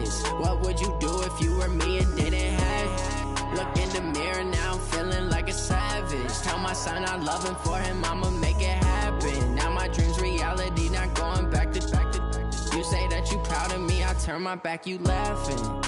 habits. What would you do if you were me and didn't have it? Look in the mirror now, I'm feeling like a savage. Tell my son I love him, for him I'ma make it happen. Now my dream's reality, not going back to. You say that you proud of me, I turn my back, you laughing.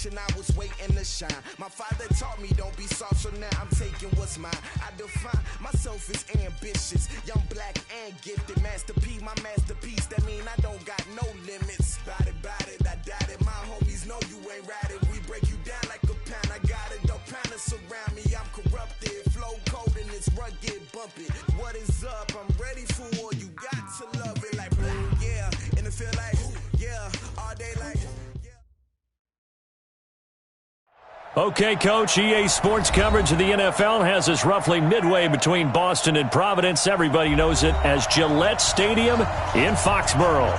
I was waiting to shine. My father taught me don't be soft, so now I'm taking what's mine. I define myself as ambitious, young, black, and gifted. Master P, my masterpiece. That mean I don't got no limits. Bout it, I doubt it. My homies know you ain't ratted. We break you down like a pound. I got it, don't pound us around me. I'm corrupted, flow cold and it's rugged, bumpy. What is up? I'm ready for war. You got to love it like black, yeah. And it feel like, yeah, all day like. Okay, Coach, EA Sports coverage of the NFL has us roughly midway between Boston and Providence. Everybody knows it as Gillette Stadium in Foxborough.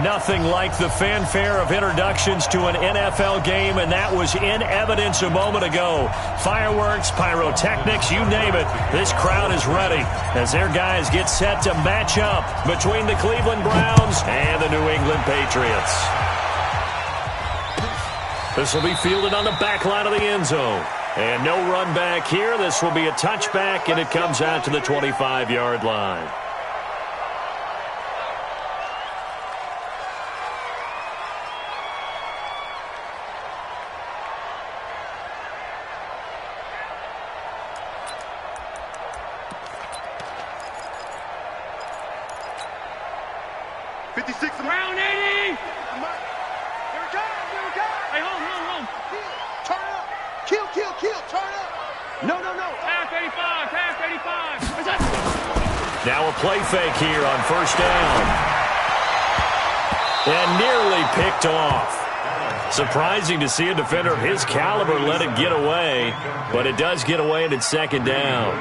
Nothing like the fanfare of introductions to an NFL game, and that was in evidence a moment ago. Fireworks, pyrotechnics, you name it. This crowd is ready as their guys get set to match up between the Cleveland Browns and the New England Patriots. This will be fielded on the back line of the end zone. And no run back here. This will be a touchback, and it comes out to the 25-yard line. Round 80! Hey, hold. Turn up. Kill. Turn up. No. Pass 85. Now a play fake here on first down. And nearly picked off. Surprising to see a defender of his caliber let it get away, but it does get away and it's second down.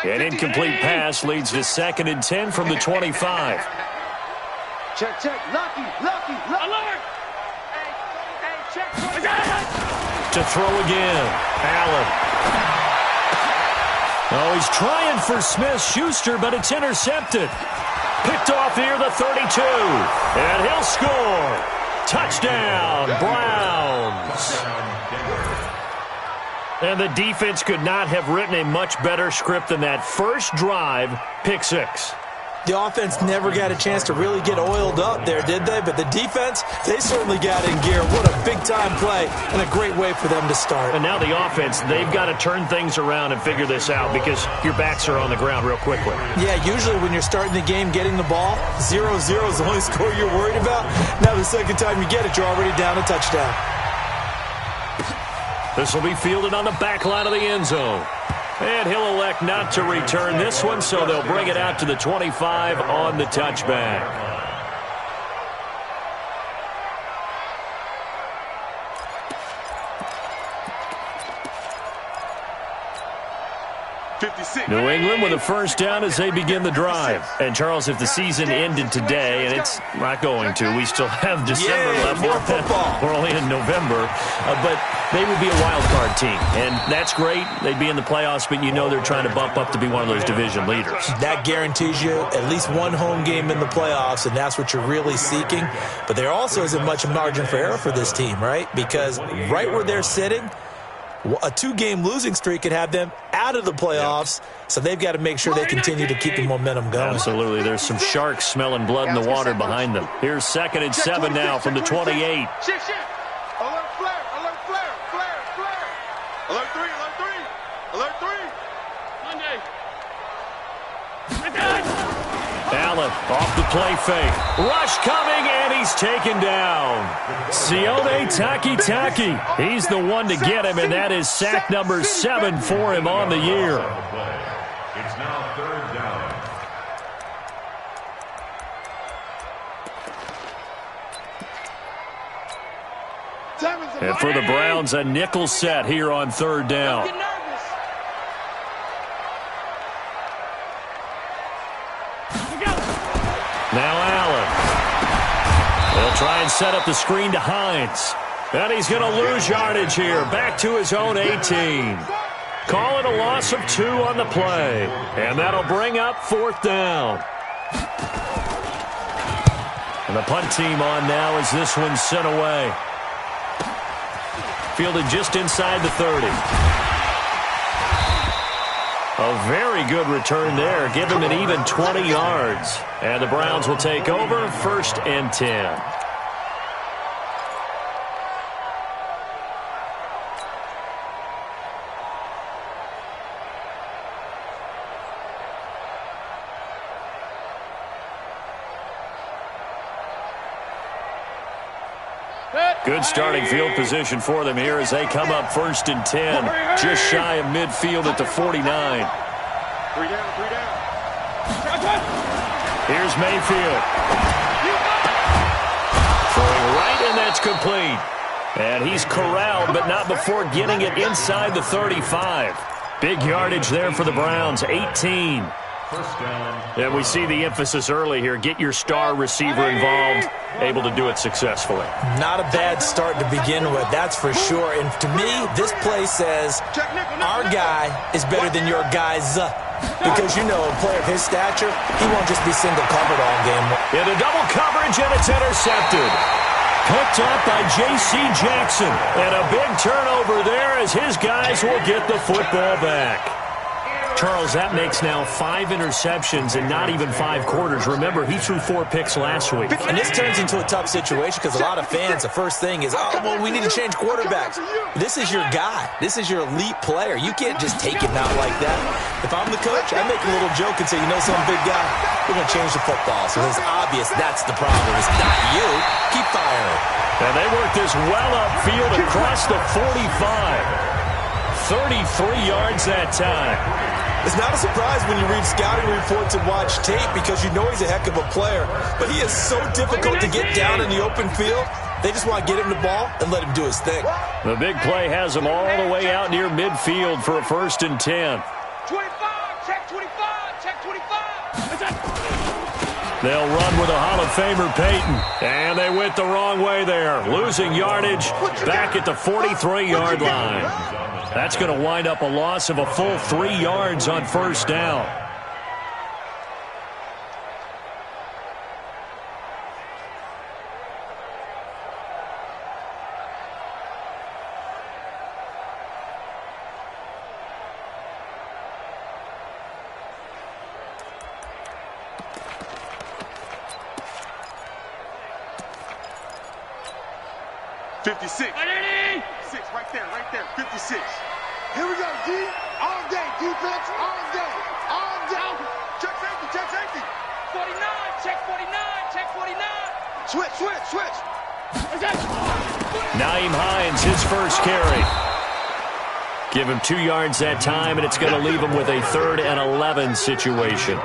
An incomplete pass leads to 2nd and 10 from the 25. Check. Lucky. to throw again. Allen. Oh, he's trying for Smith-Schuster, but it's intercepted. Picked off near the 32. And he'll score. Touchdown, Browns. And the defense could not have written a much better script than that first drive, pick six. The offense never got a chance to really get oiled up there, did they? But the defense, they certainly got in gear. What a big-time play and a great way for them to start. And now the offense, they've got to turn things around and figure this out because your backs are on the ground real quickly. Yeah, usually when you're starting the game, getting the ball, 0-0 is the only score you're worried about. Now the second time you get it, you're already down a touchdown. This will be fielded on the back line of the end zone. And he'll elect not to return this one, so they'll bring it out to the 25 on the touchback. 56. New England with a first down as they begin the drive. And, Charles, if the season ended today, and it's not going to, we still have December left. More football. We're only in November. But they would be a wild card team. And that's great. They'd be in the playoffs, but you know they're trying to bump up to be one of those division leaders. That guarantees you at least one home game in the playoffs, and that's what you're really seeking. But there also isn't much margin for error for this team, right? Because right where they're sitting, a two-game losing streak could have them out of the playoffs, so they've got to make sure they continue to keep the momentum going. Absolutely. There's some sharks smelling blood in the water behind them. Here's 2nd and 7 now from the 28. Alert flare, alert flare, flare, flare. Alert 3, alert 3, alert 3. Monday. Allen off the play fake. Rush coming, and he's taken down. Sione Takitaki. He's the one to get him, and that is sack number 7 for him on the year. It's now 3rd down. And for the Browns, a nickel set here on 3rd down. Now Allen. They'll try and set up the screen to Hines. And he's going to lose yardage here. Back to his own 18. Call it a loss of 2 on the play. And that'll bring up 4th down. And the punt team on now as this one's sent away. Fielded just inside the 30. A very good return there. Give him an even 20 yards. And the Browns will take over 1st and 10. Good starting field position for them here as they come up 1st and 10. Just shy of midfield at the 49. 3 down, 3 down. Here's Mayfield. Throwing right, and that's complete. And he's corralled, but not before getting it inside the 35. Big yardage there for the Browns, 18. And we see the emphasis early here. Get your star receiver involved, able to do it successfully. Not a bad start to begin with, that's for sure. And to me, this play says our guy is better than your guy's. Because, you know, a player of his stature, he won't just be single covered all game. Into double coverage, and it's intercepted. Picked up by J.C. Jackson. And a big turnover there as his guys will get the football back. Charles, that makes now 5 interceptions in not even 5 quarters. Remember, he threw 4 picks last week. And this turns into a tough situation because a lot of fans, the first thing is, oh, well, we need to change quarterbacks. This is your guy. This is your elite player. You can't just take him out like that. If I'm the coach, I make a little joke and say, you know, some big guy, we're going to change the football. So it's obvious that's the problem. It's not you. Keep firing. And they work this well upfield across the 45. 33 yards that time. It's not a surprise when you read scouting reports and watch tape because you know he's a heck of a player. But he is so difficult to get down in the open field. They just want to get him the ball and let him do his thing. The big play has him all the way out near midfield for a 1st and 10. 25, check 25, check 25. They'll run with a Hall of Famer, Peyton. And they went the wrong way there. Losing yardage back at the 43-yard line. That's going to wind up a loss of a full 3 yards on first down. Six right there, 56. Here we go, D. All day, defense, all day, all day. Check safety. 49, check 49, check 49. Switch. Naeem Hines, his first carry. Give him 2 yards that time, and it's going to leave him with a 3rd and 11 situation.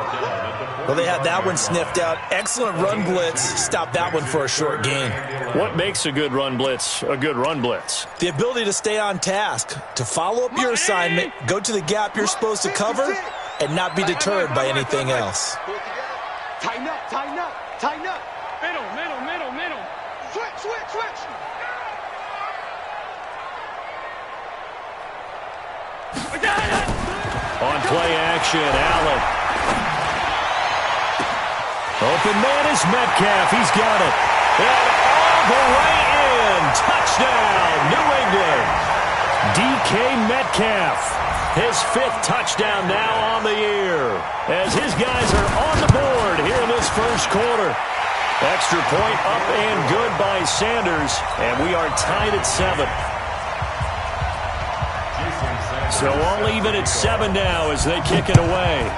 Well, they had that one sniffed out. Excellent run blitz. Stop that one for a short gain. What makes a good run blitz a good run blitz? The ability to stay on task, to follow up your assignment, go to the gap you're supposed to cover, and not be deterred by anything else. Tighten up. Middle. Switch. On play action, Allen. Open man is Metcalf. He's got it. And all the way in. Touchdown, New England. DK Metcalf. His 5th touchdown now on the year. As his guys are on the board here in this first quarter. Extra point up and good by Sanders. And we are tied at 7. So all even at 7 now as they kick it away.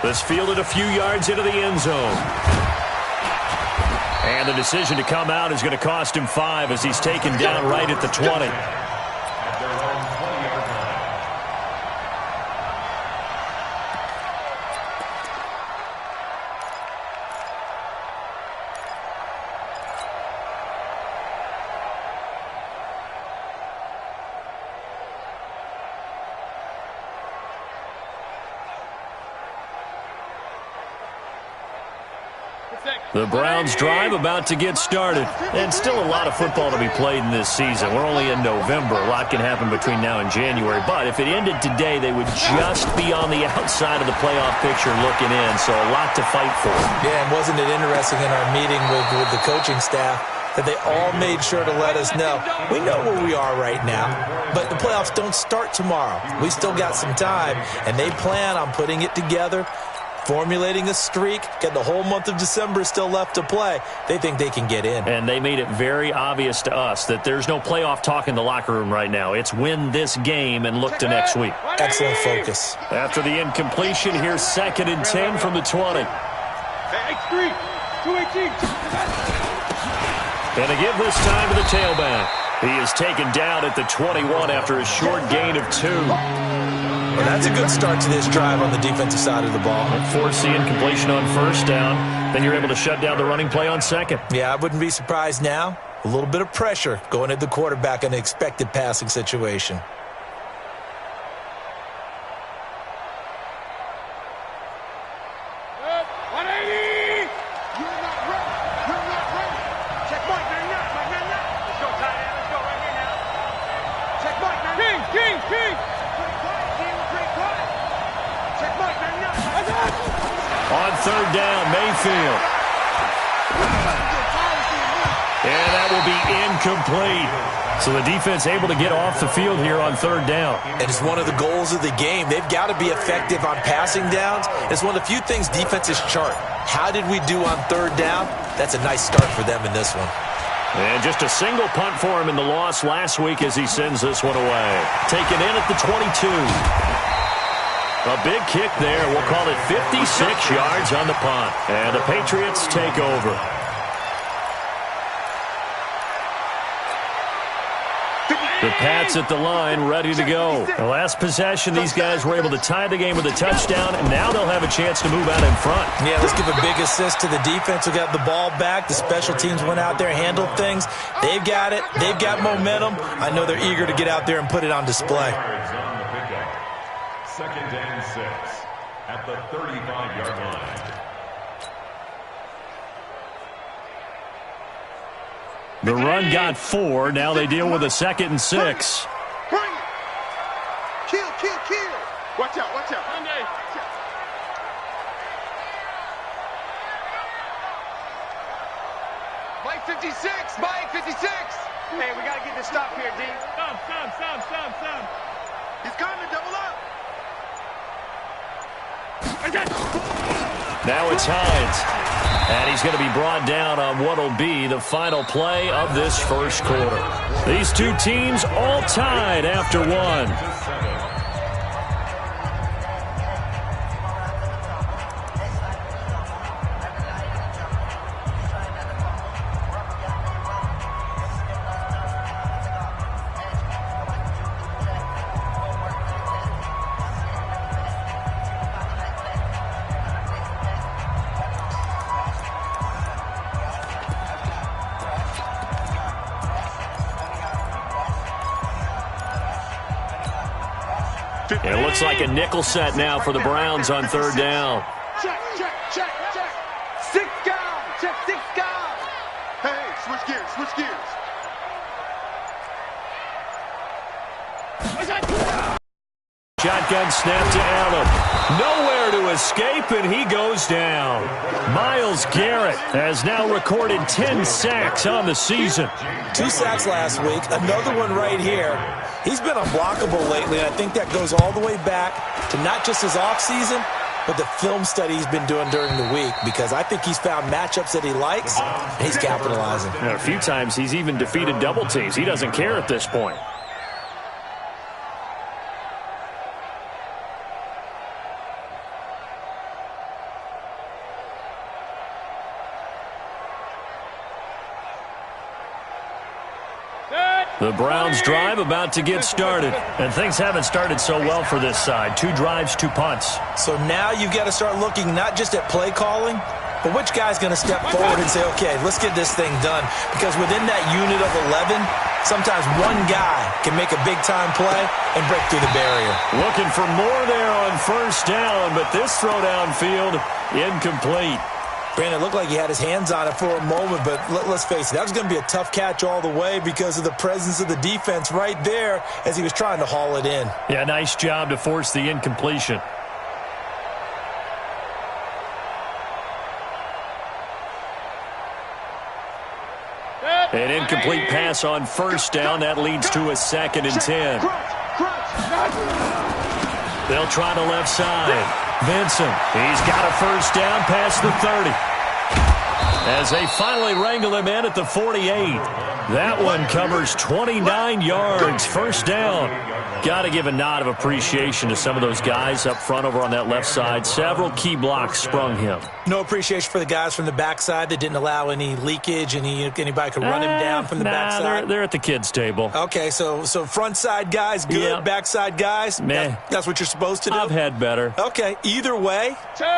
This fielded a few yards into the end zone. And the decision to come out is going to cost him 5 as he's taken down right at the 20. The Browns drive about to get started. And still a lot of football to be played in this season. We're only in November. A lot can happen between now and January. But if it ended today, they would just be on the outside of the playoff picture looking in. So a lot to fight for. Yeah, and wasn't it interesting in our meeting with the coaching staff that they all made sure to let us know, we know where we are right now, but the playoffs don't start tomorrow. We still got some time, and they plan on putting it together, formulating a streak, got the whole month of December still left to play. They think they can get in. And they made it very obvious to us that there's no playoff talk in the locker room right now. It's win this game and look to next week. Excellent focus. After the incompletion, here's 2nd and 10 from the 20. X3, 218. And a give this time to the tailback. He is taken down at the 21 after a short gain of 2. Well, that's a good start to this drive on the defensive side of the ball. Force the incompletion on first down. Then you're able to shut down the running play on 2nd. Yeah, I wouldn't be surprised now. A little bit of pressure going at the quarterback in an expected passing situation. On 3rd down, Mayfield. And that will be incomplete. So the defense able to get off the field here on 3rd down. And it's one of the goals of the game. They've got to be effective on passing downs. It's one of the few things defenses chart. How did we do on 3rd down? That's a nice start for them in this one. And just a single punt for him in the loss last week as he sends this one away. Taken in at the 22. A big kick there. We'll call it 56 yards on the punt. And the Patriots take over. The Pats at the line, ready to go. The last possession, these guys were able to tie the game with a touchdown, and now they'll have a chance to move out in front. Yeah, let's give a big assist to the defense who got the ball back. The special teams went out there, handled things. They've got it. They've got momentum. I know they're eager to get out there and put it on display. 2nd and 6. at the 35-yard line. The run got 4. Now they deal with a 2nd and 6. Bring it. Kill, kill, kill. Watch out, watch out. Monday. Mike 56, Mike 56. Hey, we got to get this stop here, D. Stop. He's coming, double up. Now it's Hines. And he's going to be brought down on what will be the final play of this first quarter. These two teams all tied after one. It looks like a nickel set now for the Browns on 3rd down. Check. 6 guys. Check 6 guys. Hey, switch gears. Shotgun snap to Allen. Nowhere to escape, and he goes down. Myles Garrett has now recorded 10 sacks on the season. 2 sacks last week, another one right here. He's been unblockable lately, and I think that goes all the way back to not just his offseason, but the film study he's been doing during the week, because I think he's found matchups that he likes, and he's capitalizing. And a few times he's even defeated double teams. He doesn't care at this point. The Browns drive about to get started. And things haven't started so well for this side. 2 drives, 2 punts. So now you've got to start looking not just at play calling, but which guy's going to step forward and say, okay, let's get this thing done. Because within that unit of 11, sometimes one guy can make a big-time play and break through the barrier. Looking for more there on 1st down, but this throw downfield incomplete. Brandon, it looked like he had his hands on it for a moment, but let's face it, that was going to be a tough catch all the way because of the presence of the defense right there as he was trying to haul it in. Yeah, nice job to force the incompletion. An incomplete pass on 1st down. That leads to a 2nd and 10. They'll try the left side. Vincent, he's got a 1st down past the 30. As they finally wrangle him in at the 48. That one covers 29 yards. 1st down. Got to give a nod of appreciation to some of those guys up front over on that left side. Several key blocks sprung him. No appreciation for the guys from the backside that didn't allow any leakage, anybody could run him down from the backside. They're at the kids' table. Okay, so front side guys, good. Yep. Backside guys, that's what you're supposed to do? I've had better. Okay, either way,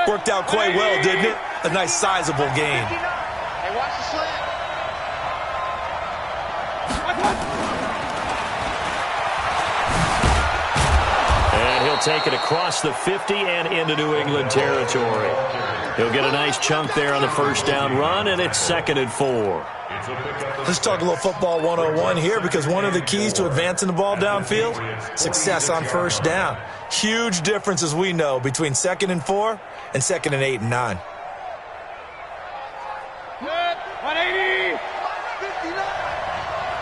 worked out quite well, didn't it? A nice sizable gain. Hey, watch the slant. And he'll take it across the 50 and into New England territory. He'll get a nice chunk there on the 1st down run, and it's 2nd and 4. Let's talk a little football 101 here, because one of the keys to advancing the ball downfield, success on 1st down. Huge difference, as we know, between 2nd and 4 and 2nd and 8 and 9. 180. 59.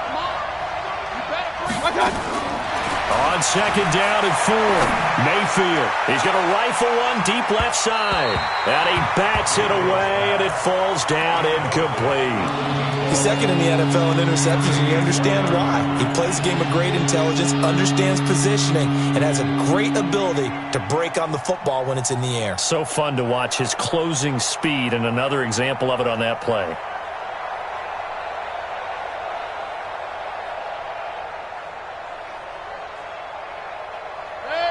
Come on. You better bring it. On 2nd down and 4, Mayfield. He's going to rifle one deep left side. And he bats it away, and it falls down incomplete. He's 2nd in the NFL in interceptions, and you understand why. He plays a game of great intelligence, understands positioning, and has a great ability to break on the football when it's in the air. So fun to watch his closing speed, and another example of it on that play.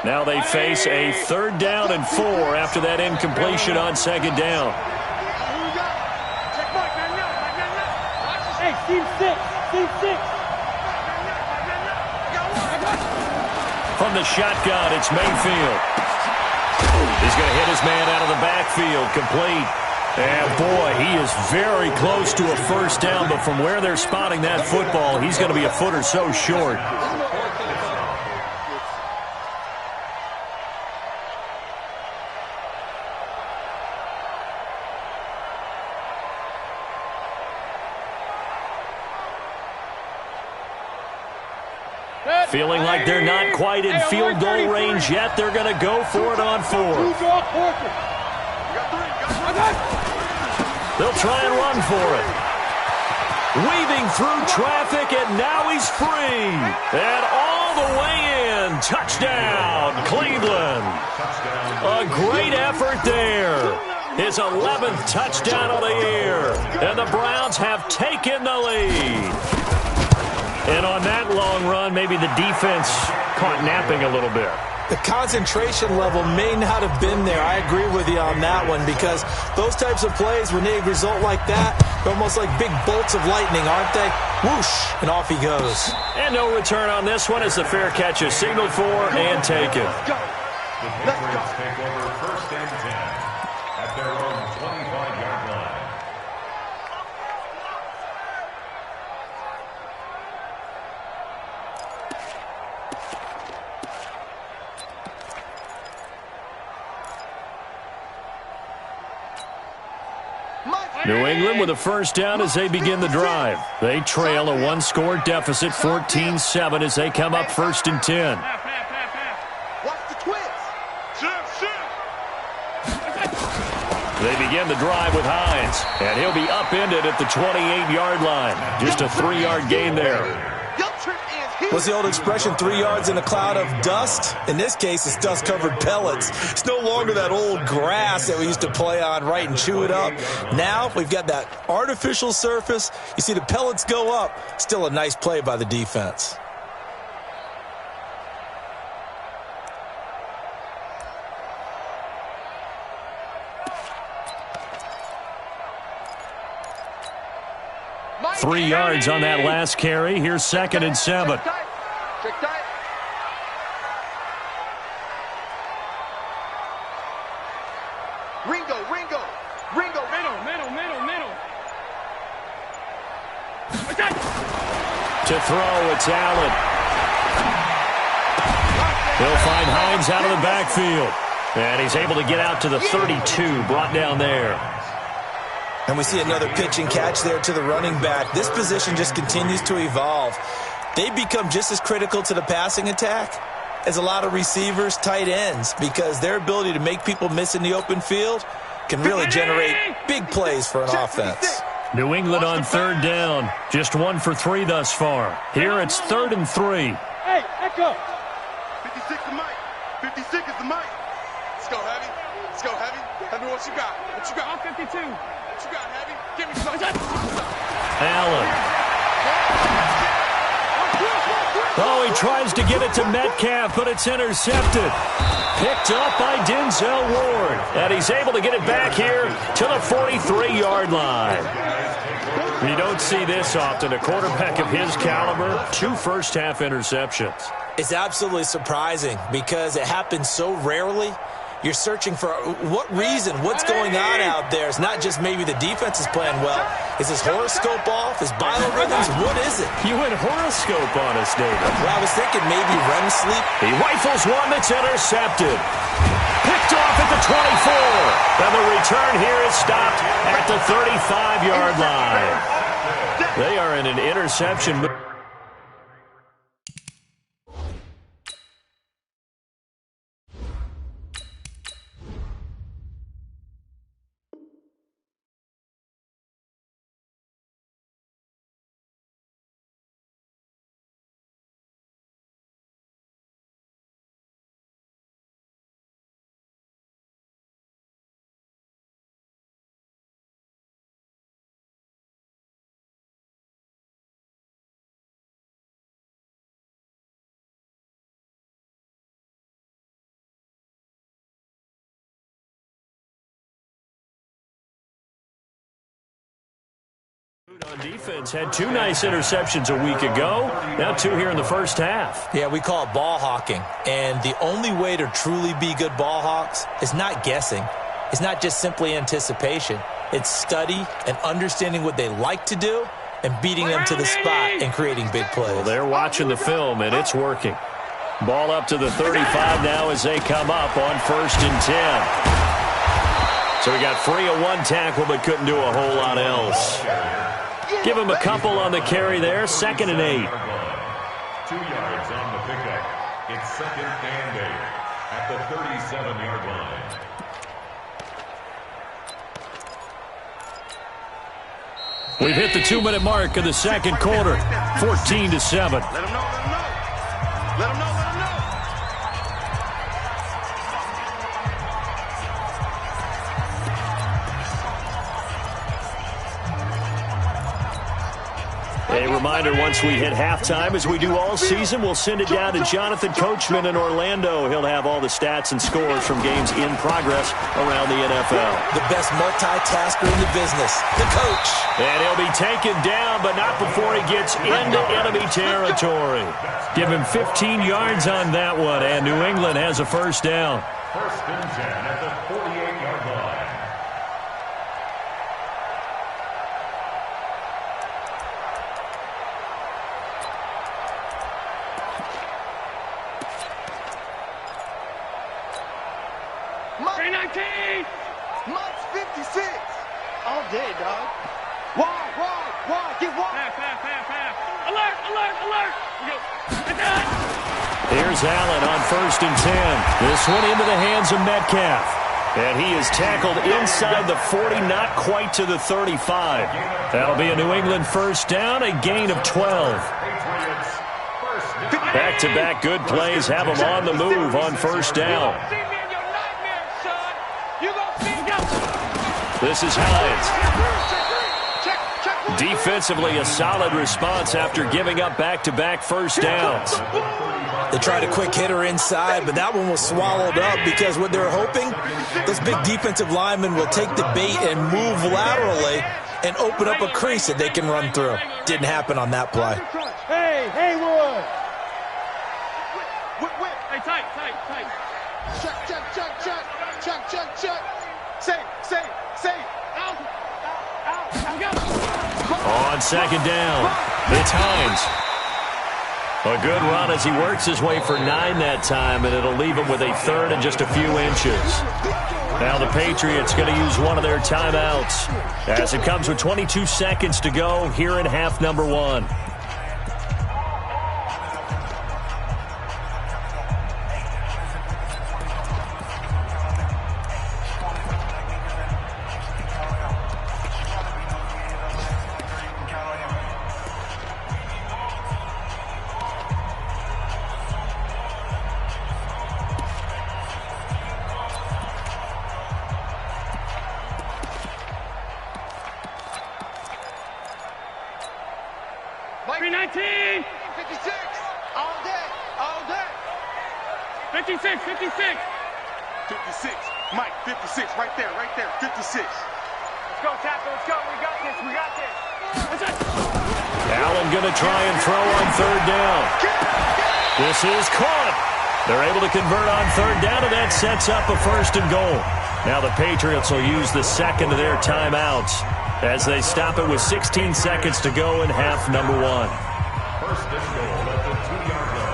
Now they face a 3rd down and 4 after that incompletion on 2nd down. Check back, Hey, team 6. From the shotgun, it's Mayfield. He's going to hit his man out of the backfield, complete. And, boy, he is very close to a first down, but from where they're spotting that football, he's going to be a foot or so short. Feeling like they're not quite in field goal range yet. They're going to go for it on fourth. They'll try and run for it. Weaving through traffic, and now he's free. And all the way in. Touchdown, Cleveland. A great effort there. His 11th touchdown of the year. And the Browns have taken the lead. And on that long run, maybe the defense caught napping a little bit. The concentration level may not have been there. I agree with you on that one, because those types of plays, when they result like that, they're almost like big bolts of lightning, aren't they? Whoosh, and off he goes. And no return on this one as the fair catch is signaled for and taken. The Patriots take over first and 10 at their own 25-yard line. New England with a first down as they begin the drive. They trail a one-score deficit, 14-7, as they come up first and 10. Watch the twist. They begin the drive with Hines, and he'll be upended at the 28-yard line. Just a 3-yard gain there. Your trip ends here. What's the old expression, 3 yards in a cloud of dust? In this case, it's dust-covered pellets. It's no longer that old grass that we used to play on, right, and chew it up. Now we've got that artificial surface. You see the pellets go up. Still a nice play by the defense. Three yards on that last carry. Here's second and 7. Check tight. Ringo. Middle. To throw, it's Allen. He'll find Hines out of the backfield. And he's able to get out to the 32, brought down there. And we see another pitch and catch there to the running back. This position just continues to evolve. They become just as critical to the passing attack as a lot of receivers, tight ends, because their ability to make people miss in the open field can really generate big plays for an offense. New England on third down. Just 1 for 3 thus far. Here it's 3rd and 3. Hey, echo. 56 the mic. 56 is the mic. Let's go, Heavy. Tell me what you got. I'm 52. What you got, Heavy? Give me something. Allen. Oh, he tries to get it to Metcalf, but it's intercepted. Picked up by Denzel Ward. And he's able to get it back here to the 43-yard line. You don't see this often. A quarterback of his caliber, 2 first-half interceptions. It's absolutely surprising because it happens so rarely. You're searching for what reason, what's going on out there. It's not just maybe the defense is playing well. Is his horoscope off? His biorhythms? What is it? You went horoscope on us, David. Well, I was thinking maybe REM sleep. He rifles one that's intercepted. Picked off at the 24. And the return here is stopped at the 35-yard line. They are in an interception. On defense, had 2 nice interceptions a week ago. Now 2 here in the first half. Yeah, we call it ball hawking. And the only way to truly be good ball hawks is not guessing. It's not just simply anticipation. It's study and understanding what they like to do and beating them to the spot and creating big plays. Well, they're watching the film, and it's working. Ball up to the 35 now as they come up on 1st and 10. So we got free of 1 tackle, but couldn't do a whole lot else. Give him a couple on the carry there. 2nd and 8. 2 yards on the pickup. It's 2nd and 8 at the 37-yard line. We've hit the 2-minute mark of the second quarter. 14-7. Let him know, let him know. Let him know, let him know. A reminder, once we hit halftime, as we do all season, we'll send it down to Jonathan Coachman in Orlando. He'll have all the stats and scores from games in progress around the NFL. The best multitasker in the business, the coach. And he'll be taken down, but not before he gets into enemy territory. Give him 15 yards on that one, and New England has a first down. 1st and 10 at the 48-yard line. Mike's 56. All day, dog. Wide. Get wide. Pass. Alert. We go. It's done. Here's Allen on 1st and 10. This one into the hands of Metcalf. And he is tackled inside the 40, not quite to the 35. That'll be a New England first down, a gain of 12. Back-to-back good plays have them on the move on 1st down. This is Hines. Defensively, a solid response after giving up back-to-back first downs. They tried a quick hitter inside, but that one was swallowed up because what they're hoping, those big defensive linemen will take the bait and move laterally and open up a crease that they can run through. Didn't happen on that play. Hey, Haywood. Hey, tight. Check. Say. Out. On 2nd down, it's Hines. A good run as he works his way for 9 that time, and it'll leave him with a 3rd and just a few inches. Now the Patriots going to use one of their timeouts as it comes with 22 seconds to go here in half number 1. Mike. 319. 56. All day. 56. 56. Mike, 56. Right there. 56. Let's go, tackle. Let's go. We got this. That's it. Allen going to try and throw on 3rd down. This is caught. They're able to convert on 3rd down, and that sets up a 1st and goal. Now the Patriots will use the 2nd of their timeouts as they stop it with 16 seconds to go in half number 1. 1st and goal at the 2-yard line.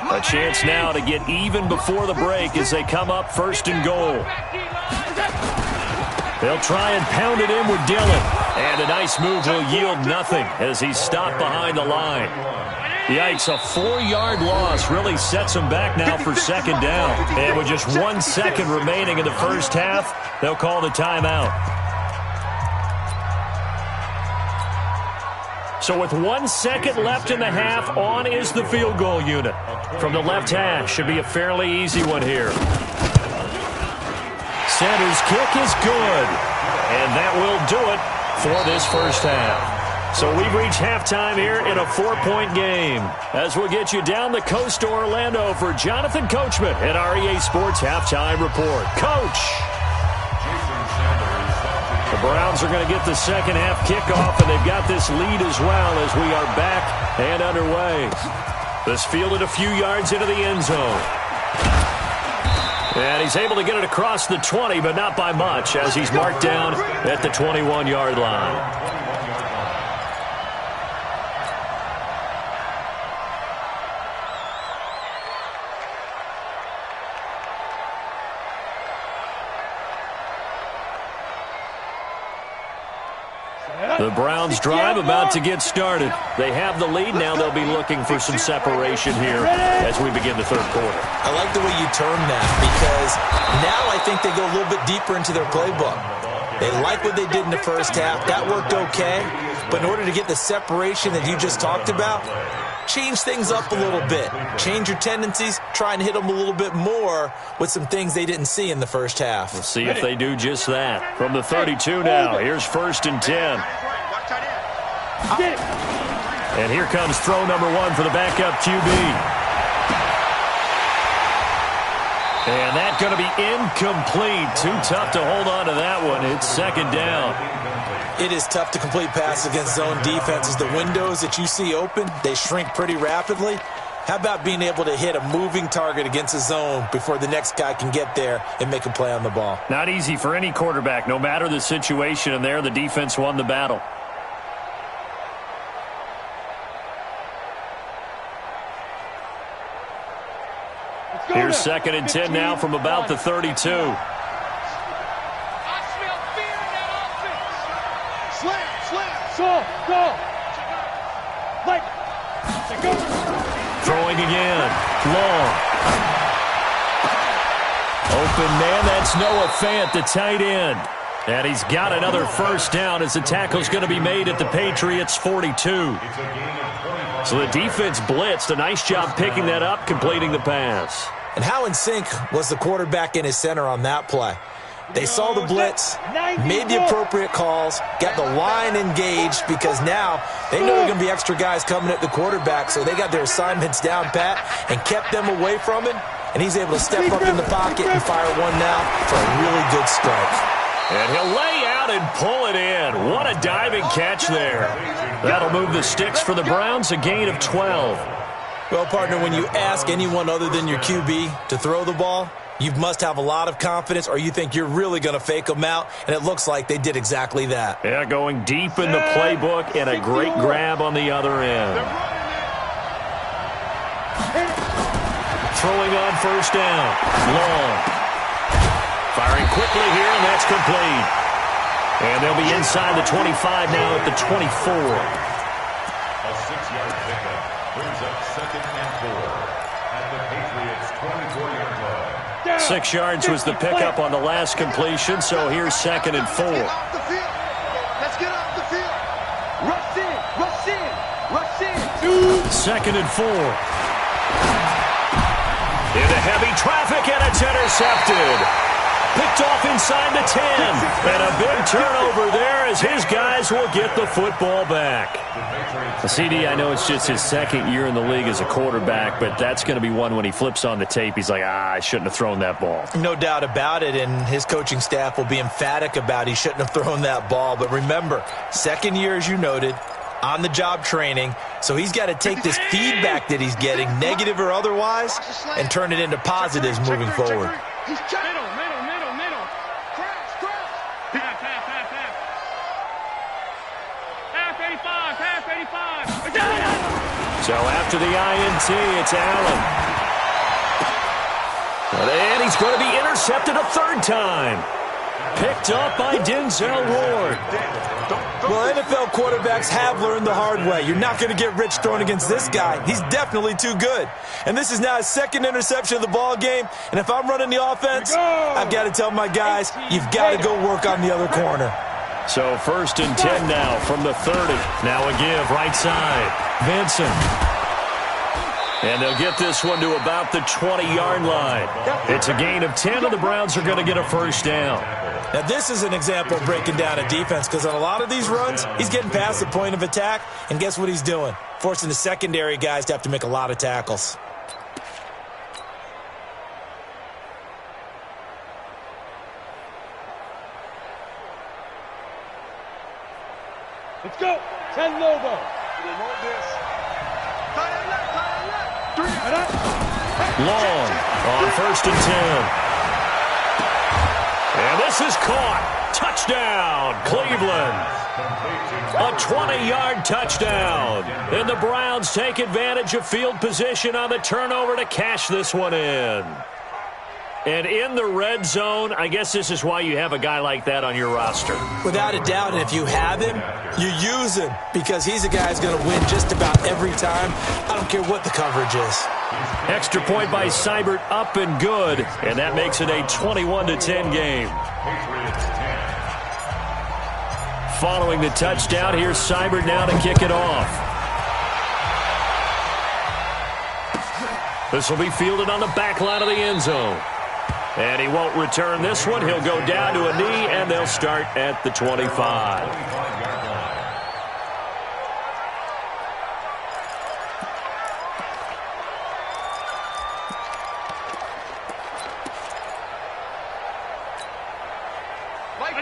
A chance now to get even before the break as they come up 1st and goal. They'll try and pound it in with Dillon. And a nice move will yield nothing as he's stopped behind the line. Yikes, a 4-yard loss really sets them back now for 2nd down. And with just 1 second remaining in the first half, they'll call the timeout. So with 1 second left in the half, on is the field goal unit. From the left hash, should be a fairly easy one here. center's kick is good. And that will do it for this first half. So we've reached halftime here in a 4-point game. As we'll get you down the coast to Orlando for Jonathan Coachman at REA Sports Halftime Report. Coach! The Browns are going to get the second half kickoff, and they've got this lead as well as we are back and underway. This fielded a few yards into the end zone. And he's able to get it across the 20, but not by much, as he's marked down at the 21-yard line. The Browns drive about to get started. They have the lead. Now they'll be looking for some separation here as we begin the third quarter. I like the way you term that, because now I think they go a little bit deeper into their playbook. They like what they did in the first half. That worked okay. But in order to get the separation that you just talked about, change things up a little bit. Change your tendencies. Try and hit them a little bit more with some things they didn't see in the first half. We'll see if they do just that. From the 32 now, here's 1st and 10. And here comes throw number 1 for the backup QB. And that's going to be incomplete. Too tough to hold on to that one. It's 2nd down. It is tough to complete passes against zone defenses. The windows that you see open, they shrink pretty rapidly. How about being able to hit a moving target against a zone before the next guy can get there and make a play on the ball? Not easy for any quarterback, no matter the situation. And there, the defense won the battle. Here's 2nd and 10 now from about the 32. Throwing again. Long. Open man, that's Noah Fant, the tight end. And he's got another first down as the tackle's going to be made at the Patriots' 42. So the defense blitzed. A nice job picking that up, completing the pass. And how in sync was the quarterback and his center on that play? They saw the blitz, made the appropriate calls, got the line engaged, because now they know there are going to be extra guys coming at the quarterback, so they got their assignments down pat and kept them away from him, and he's able to step up in the pocket and fire one now for a really good strike. And he'll lay out and pull it in. What a diving catch there. That'll move the sticks for the Browns, a gain of 12. Well, partner, when you ask anyone other than your QB to throw the ball, you must have a lot of confidence, or you think you're really going to fake them out, and it looks like they did exactly that. Yeah, going deep in the playbook, and a great grab on the other end. Throwing on first down. Long. Firing quickly here, and that's complete. And they'll be inside the 25 now at the 24. A 6-yard pickup brings up 2nd and 4 at the Patriots' 24-yard line. 6 yards was the pickup on the last completion, so here's 2nd and 4. Let's get off the field. Rush in, rush in, rush in. 2nd and 4. Into heavy traffic, and it's intercepted. Picked off inside the 10. And a big turnover there as his guys will get the football back. CD, I know it's just his 2nd year in the league as a quarterback, but that's going to be one when he flips on the tape, he's like, I shouldn't have thrown that ball. No doubt about it, and his coaching staff will be emphatic about he shouldn't have thrown that ball. But remember, 2nd year, as you noted, on-the-job training, so he's got to take this feedback that he's getting, negative or otherwise, and turn it into positives moving forward. So after the INT, it's Allen. And he's going to be intercepted a 3rd time. Picked up by Denzel Ward. Well, NFL quarterbacks have learned the hard way. You're not going to get rich throwing against this guy. He's definitely too good. And this is now his 2nd interception of the ball game. And if I'm running the offense, I've got to tell my guys, you've got to go work on the other corner. So 1st and 10 now from the 30. Now a give right side. Vincent. And they'll get this one to about the 20-yard line. It's a gain of 10, and the Browns are going to get a first down. Now, this is an example of breaking down a defense because on a lot of these runs, he's getting past the point of attack, and guess what he's doing? Forcing the secondary guys to have to make a lot of tackles. Let's go. 10 Lobo. Long on 1st and 10. And this is caught. Touchdown, Cleveland. A 20-yard touchdown. And the Browns take advantage of field position on the turnover to cash this one in. And in the red zone, I guess this is why you have a guy like that on your roster. Without a doubt, and if you have him, you use him because he's a guy who's going to win just about every time. I don't care what the coverage is. Extra point by Seibert, up and good, and that makes it a 21-10 game. Following the touchdown, here's Seibert now to kick it off. This will be fielded on the back line of the end zone. And he won't return this one. He'll go down to a knee, and they'll start at the 25.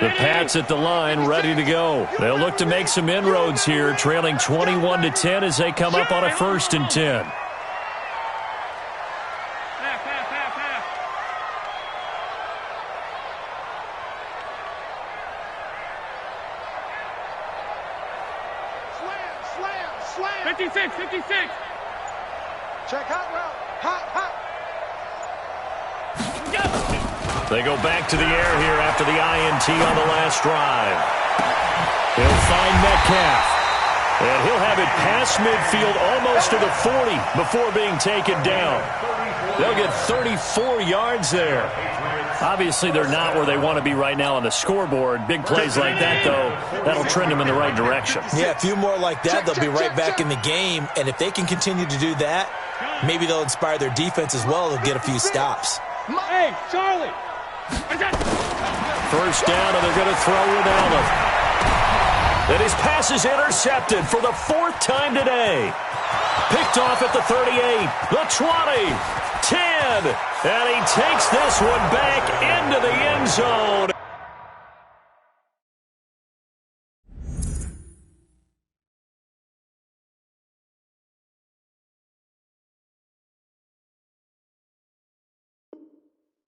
The Pats at the line, ready to go. They'll look to make some inroads here, trailing 21-10 as they come up on a 1st and 10. Slam. 56. Check hot route. Hot. They go back to the air here after the INT on the last drive. He'll find Metcalf. And he'll have it past midfield almost to the 40 before being taken down. They'll get 34 yards there. Obviously, they're not where they want to be right now on the scoreboard. Big plays like that, though, that'll trend them in the right direction. Yeah, a few more like that, they'll be right back in the game. And if they can continue to do that, maybe they'll inspire their defense as well. They'll get a few stops. Hey, Charlie. First down, and they're going to throw with Allen. And his pass is intercepted for the 4th time today. Picked off at the 38, the 20, 10, and he takes this one back into the end zone.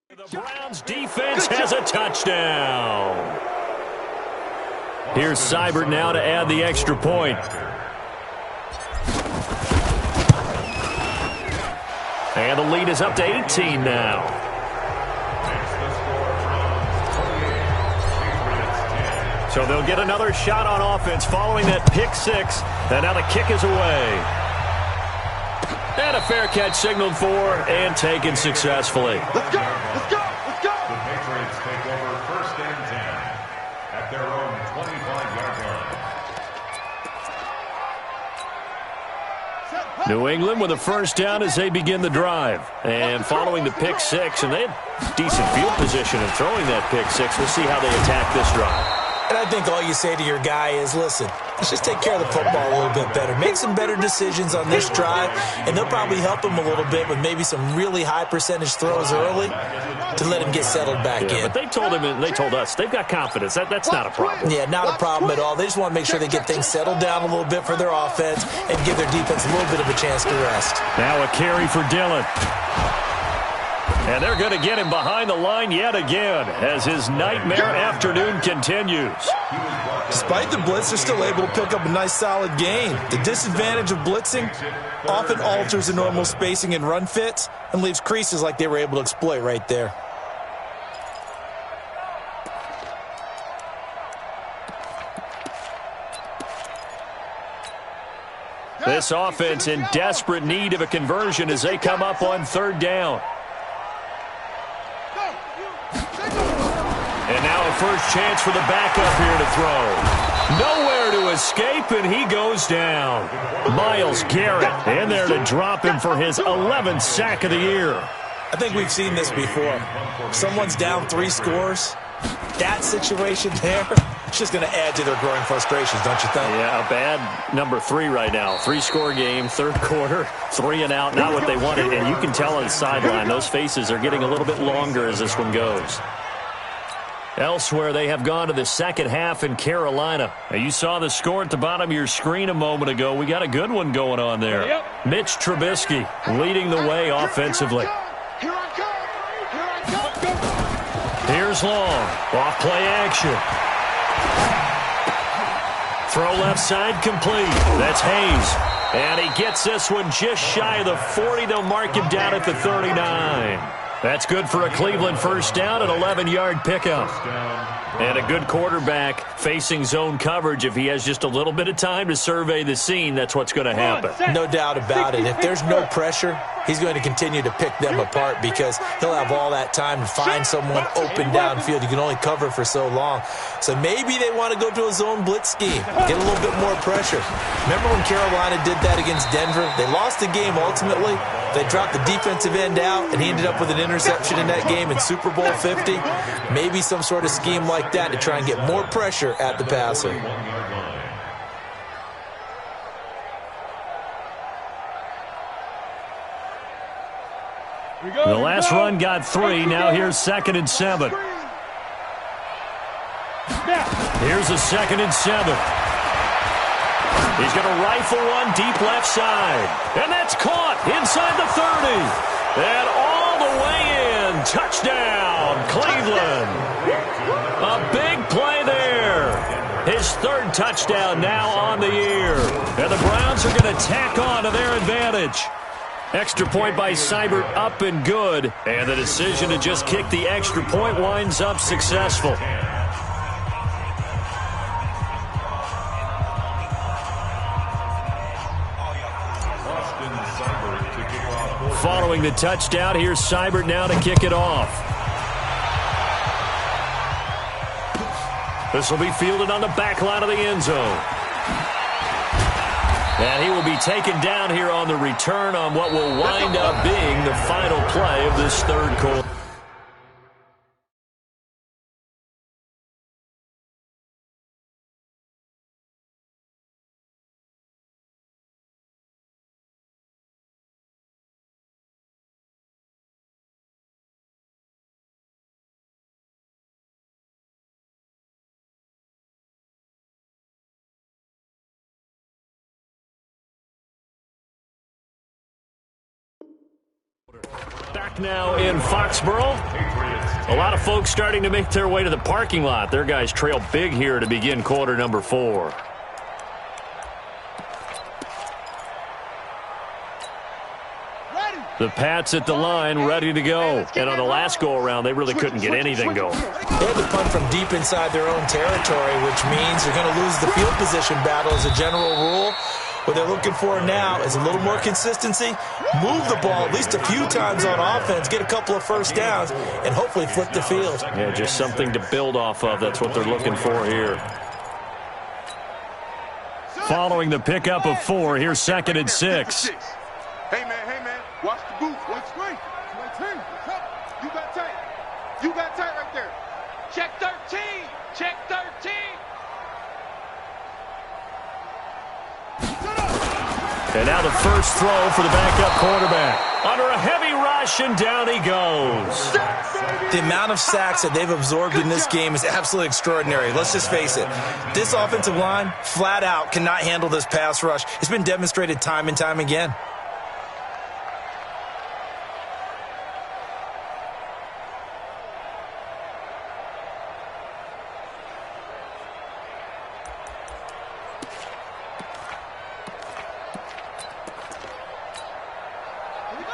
The Browns defense has a touchdown. Here's Seibert now to add the extra point. And the lead is up to 18 now. So they'll get another shot on offense following that pick 6. And now the kick is away. And a fair catch signaled for and taken successfully. Let's go. The Patriots take over 1st and 10 at their own 25-yard line. New England with a first down as they begin the drive. And following the pick 6, and they have decent field position in throwing that pick 6. We'll see how they attack this drive. And I think all you say to your guy is, listen, let's just take care of the football a little bit better. Make some better decisions on this drive, and they'll probably help him a little bit with maybe some really high percentage throws early to let him get settled back in. But they told him, and they told us, they've got confidence. That's not a problem. Yeah, not a problem at all. They just want to make sure they get things settled down a little bit for their offense and give their defense a little bit of a chance to rest. Now a carry for Dillon. And they're going to get him behind the line yet again as his nightmare afternoon continues. Despite the blitz, they're still able to pick up a nice solid gain. The disadvantage of blitzing often alters the normal spacing and run fits and leaves creases like they were able to exploit right there. This offense in desperate need of a conversion as they come up on 3rd down. And now a first chance for the backup here to throw. Nowhere to escape, and he goes down. Myles Garrett in there to drop him for his 11th sack of the year. I think we've seen this before. Someone's down 3 scores. That situation there, it's just going to add to their growing frustrations, don't you think? Yeah, a bad number 3 right now. 3-score game, third quarter, 3 and out, not what they wanted. And you can tell on the sideline, those faces are getting a little bit longer as this one goes. Elsewhere, they have gone to the second half in Carolina. Now, you saw the score at the bottom of your screen a moment ago. We got a good one going on there. Yep. Mitch Trubisky leading the way offensively. Here I come. Here's Long. Off play action. Throw left side complete. That's Hayes. And he gets this one just shy of the 40. They'll mark him down at the 39. That's good for a Cleveland first down, an 11-yard pickup. And a good quarterback facing zone coverage. If he has just a little bit of time to survey the scene, that's what's going to happen. No doubt about it. If there's no pressure, he's going to continue to pick them apart because he'll have all that time to find someone open downfield. You can only cover for so long. So maybe they want to go to a zone blitz scheme, get a little bit more pressure. Remember when Carolina did that against Denver? They lost the game ultimately. They dropped the defensive end out, and he ended up with an interception in that game in Super Bowl 50. Maybe some sort of scheme like that to try and get more pressure at the passer. The last run got 3. Now here's 2nd and 7. Here's a 2nd and 7. He's going to rifle one deep left side. And that's caught inside the 30. And all the way in. Touchdown, Cleveland. A big play there. His 3rd touchdown now on the year. And the Browns are going to tack on to their advantage. Extra point by Seibert up and good. And the decision to just kick the extra point winds up successful. Following the touchdown, here's Seibert now to kick it off. This will be fielded on the back line of the end zone. And he will be taken down here on the return on what will wind up being the final play of this third quarter. Back now in Foxborough. A lot of folks starting to make their way to the parking lot. Their guys trail big here to begin quarter number 4. The Pats at the line, ready to go. And on the last go-around, they really couldn't get anything going. They had to punt from deep inside their own territory, which means you're going to lose the field position battle as a general rule. What they're looking for now is a little more consistency, move the ball at least a few times on offense, get a couple of first downs, and hopefully flip the field. Yeah, just something to build off of. That's what they're looking for here. Following the pickup of 4, here's 2nd and 6. Hey, man, watch the booth. Watch screen. You got tight. You got tight right there. Check 13. Check 13. And now the first throw for the backup quarterback. Under a heavy rush, and down he goes. The amount of sacks that they've absorbed in this game is absolutely extraordinary. Let's just face it. This offensive line, flat out, cannot handle this pass rush. It's been demonstrated time and time again.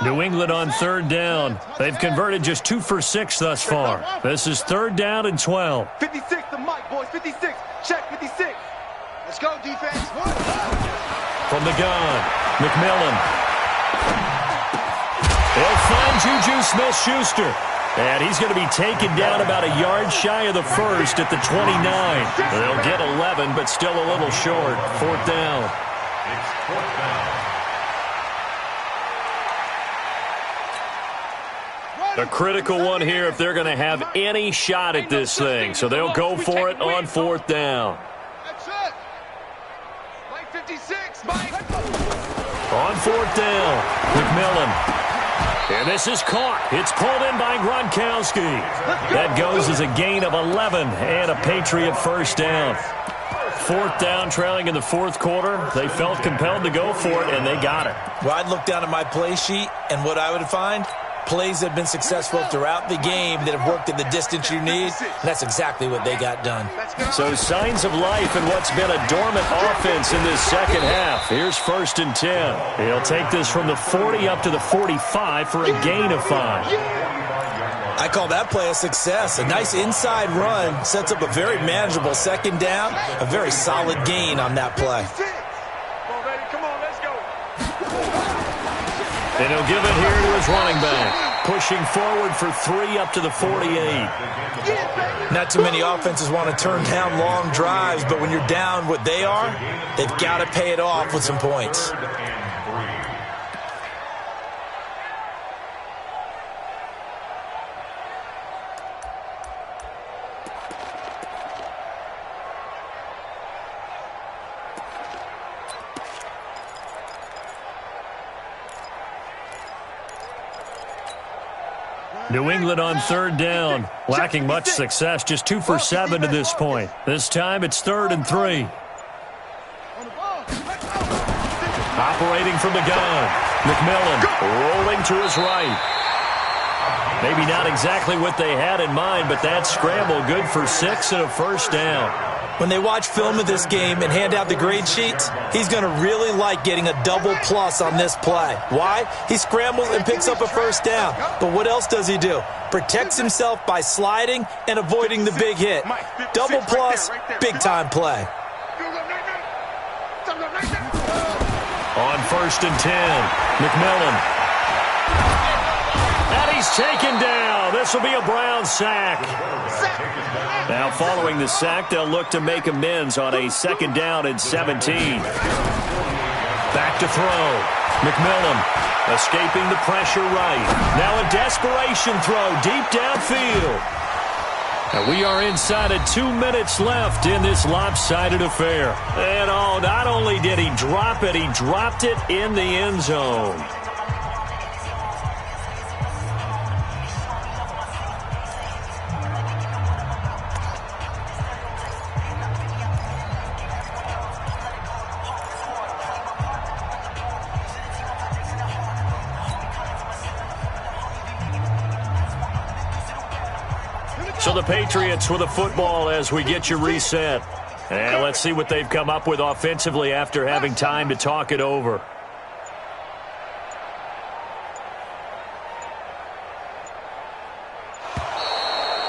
New England on 3rd down. They've converted just 2 for 6 thus far. This is 3rd down and 12. 56, the mic, boys. 56. Check 56. Let's go, defense. From the gun, McMillan. They'll find Juju Smith-Schuster. And he's going to be taken down about a yard shy of the first at the 29. They'll get 11, but still a little short. Fourth down. It's fourth down. A critical one here if they're going to have any shot at this thing. So they'll go for it on fourth down. That's it. Play 56, Mike. On fourth down, McMillan. And this is caught. It's pulled in by Gronkowski. That goes as a gain of 11 and a Patriot first down. Fourth down, trailing in the fourth quarter. They felt compelled to go for it, and they got it. Well, I'd look down at my play sheet, and what I would find, plays that have been successful throughout the game that have worked in the distance you need, and that's exactly what they got done. So signs of life in what's been a dormant offense in this second half. Here's first and 10. He'll take this from the 40 up to the 45 for a gain of 5. I call that play a success. A nice inside run sets up a very manageable second down, a very solid gain on that play. Come on, let's go. And he'll give it here to his running back. Pushing forward for 3 up to the 48. Not too many offenses want to turn down long drives, but when you're down what they are, they've got to pay it off with some points. New England on third down, lacking much success, just 2 for 7 to this point. This time it's 3rd and 3. Operating from the gun, McMillan rolling to his right. Maybe not exactly what they had in mind, but that scramble good for 6 and a first down. When they watch film of this game and hand out the grade sheets, he's going to really like getting a double plus on this play. Why? He scrambles and picks up a first down. But what else does he do? Protects himself by sliding and avoiding the big hit. Double plus, big-time play. On first and 10, McMillan. And he's taken down. This will be a Brown sack. Now following the sack, they'll look to make amends on a second down and 17. Back to throw. McMillan escaping the pressure right. Now a desperation throw deep downfield. And we are inside of 2 minutes left in this lopsided affair. And oh, not only did he drop it, he dropped it in the end zone. So the Patriots with a football as we get you reset. And let's see what they've come up with offensively after having time to talk it over.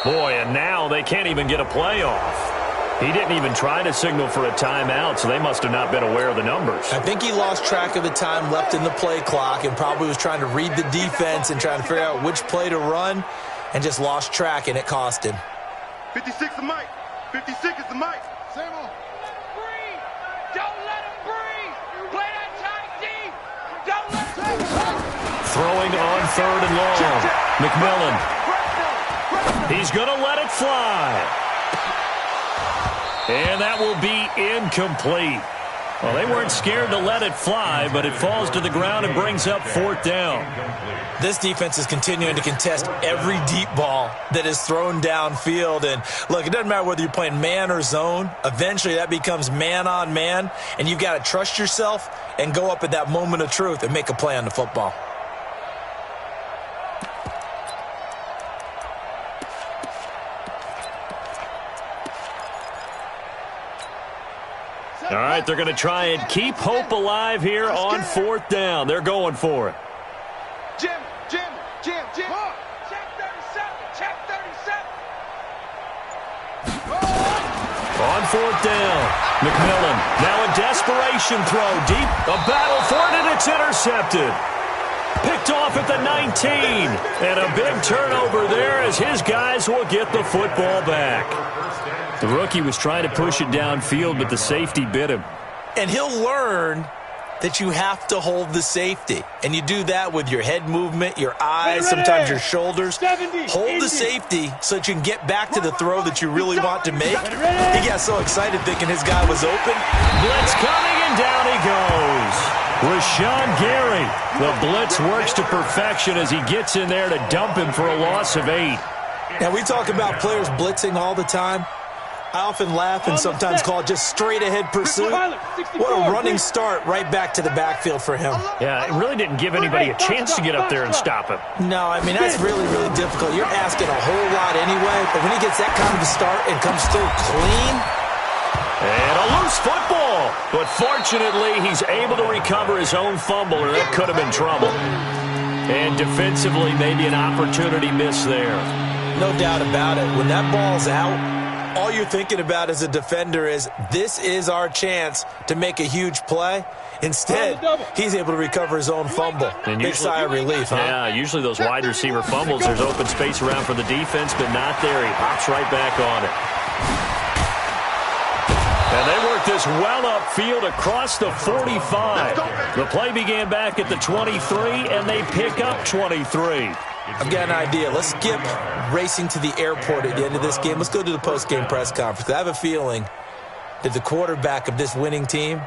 Boy, and now they can't even get a play off. He didn't even try to signal for a timeout, so they must have not been aware of the numbers. I think he lost track of the time left in the play clock and probably was trying to read the defense and trying to figure out which play to run and just lost track, and it cost him. 56 is Mike. 56 is the Mike. Same on. Breathe. Don't let him breathe. Play that tight deep. Don't let him breathe. Throwing on third and long. McMillan. He's going to let it fly. And that will be incomplete. Well, they weren't scared to let it fly, but it falls to the ground and brings up fourth down. This defense is continuing to contest every deep ball that is thrown downfield. And, look, it doesn't matter whether you're playing man or zone. Eventually that becomes man on man, and you've got to trust yourself and go up at that moment of truth and make a play on the football. All right, they're going to try and keep hope alive here on fourth down. They're going for it. Jim. Check 37. Check 37. On fourth down, McMillan. Now a desperation throw deep. A battle for it, and it's intercepted. Picked Picked off at the 19. And a big turnover there as his guys will get the football back. The rookie was trying to push it downfield, but the safety bit him. And he'll learn that you have to hold the safety. And you do that with your head movement, your eyes, sometimes your shoulders. Hold the safety so that you can get back to the throw that you really want to make. He got so excited thinking his guy was open. Blitz coming, and down he goes. Rashawn Gary. The blitz works to perfection as he gets in there to dump him for a loss of 8. Now, we talk about players blitzing all the time. I often laugh and sometimes call it just straight-ahead pursuit. What a running start right back to the backfield for him. Yeah, it really didn't give anybody a chance to get up there and stop him. No, I mean, that's really, really difficult. You're asking a whole lot anyway, but when he gets that kind of a start and comes through clean. And a loose football. But fortunately, he's able to recover his own fumble, or that could have been trouble. And defensively, maybe an opportunity miss there. No doubt about it. When that ball's out, all you're thinking about as a defender is, this is our chance to make a huge play. Instead, he's able to recover his own fumble. And big sigh of relief, huh? Yeah, usually those wide receiver fumbles, there's open space around for the defense, but not there. He hops right back on it. And they work this well upfield across the 45. The play began back at the 23, and they pick up 23. I've got an idea. Let's skip racing to the airport at the end of this game. Let's go to the post-game press conference. I have a feeling that the quarterback of this winning team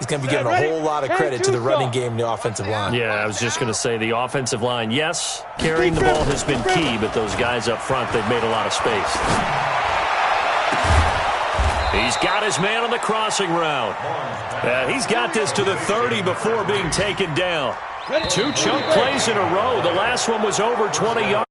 is going to be giving a whole lot of credit to the running game and the offensive line. Yeah, I was just going to say the offensive line, yes, carrying the ball has been key, but those guys up front, they've made a lot of space. He's got his man on the crossing route. He's got this to the 30 before being taken down. 2 chunk plays in a row. The last one was over 20 yards.